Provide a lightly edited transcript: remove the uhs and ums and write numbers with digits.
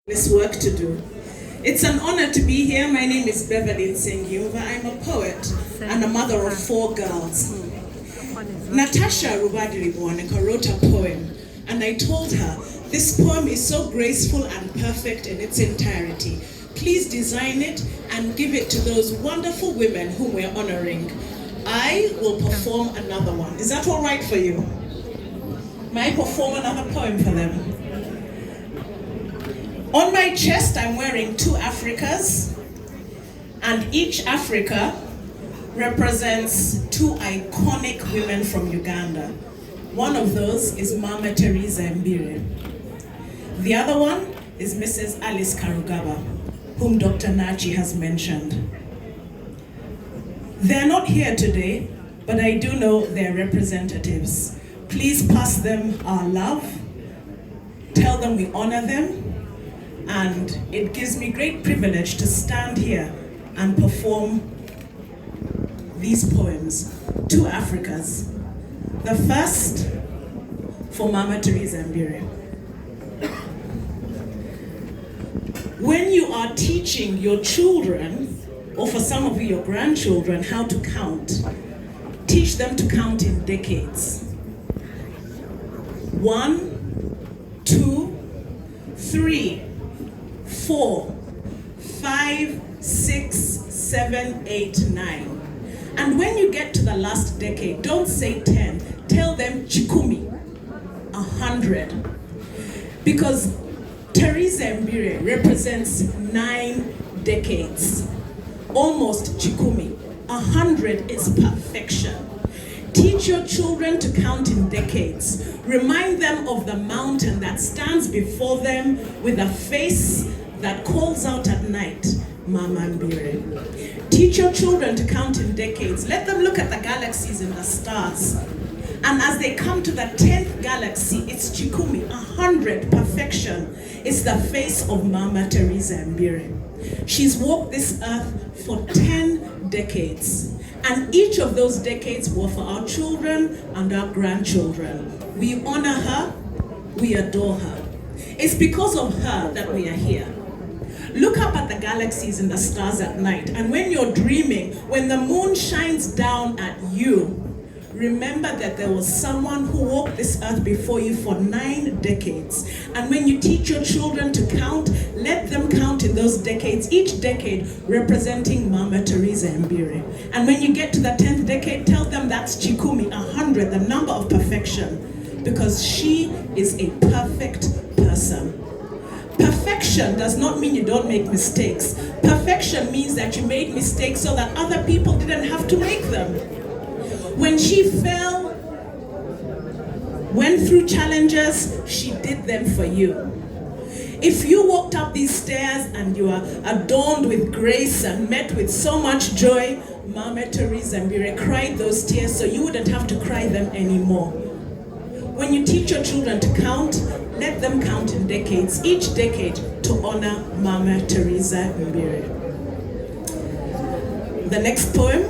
This work to do. It's an honor to be here. My name is Beverley. I'm a poet and a mother of 4 girls. Natasha Rubadiriboaneka wrote a poem, and I told her, this poem is so graceful and perfect in its entirety. Please design it and give it to those wonderful women whom we're honoring. I will perform another one. Is that all right for you? May I perform another poem for them? On my chest, I'm wearing 2 Africas, and each Africa represents 2 iconic women from Uganda. One of those is Mama Theresa Mbire. The other one is Mrs. Alice Karugaba, whom Dr. Nachi has mentioned. They're not here today, but I do know they're representatives. Please pass them our love, tell them we honor them, and it gives me great privilege to stand here and perform these poems, 2 Africas. The first for Mama Theresa Mbire. When you are teaching your children, or for some of you, your grandchildren, how to count, teach them to count in decades. 1, 2, 3, 4, 5, 6, 7, 8, 9. And when you get to the last decade, don't say 10, tell them chikumi, 100. Because Theresa Mbire represents 9 decades, almost chikumi. 100 is perfection. Teach your children to count in decades. Remind them of the mountain that stands before them with a face that calls out at night, Mama Mbire. Teach your children to count in decades. Let them look at the galaxies and the stars. And as they come to the 10th galaxy, it's chikumi, 100, perfection. It's the face of Mama Theresa Mbire. She's walked this earth for 10 decades. And each of those decades were for our children and our grandchildren. We honor her, we adore her. It's because of her that we are here. Look up at the galaxies and the stars at night, and when you're dreaming, when the moon shines down at you, remember that there was someone who walked this earth before you for 9 decades. And when you teach your children to count, let them count in those decades, each decade representing Mama Theresa Mbire. And when you get to the 10th decade, tell them that's chikumi, 100, the number of perfection, because she is a perfect person. Perfection does not mean you don't make mistakes. Perfection means that you made mistakes so that other people didn't have to make them. When she fell, went through challenges, she did them for you. If you walked up these stairs and you are adorned with grace and met with so much joy, Mama Theresa Mbire cried those tears so you wouldn't have to cry them anymore. When you teach your children to count, let them count in decades, each decade to honor Mama Theresa Mbire. The next poem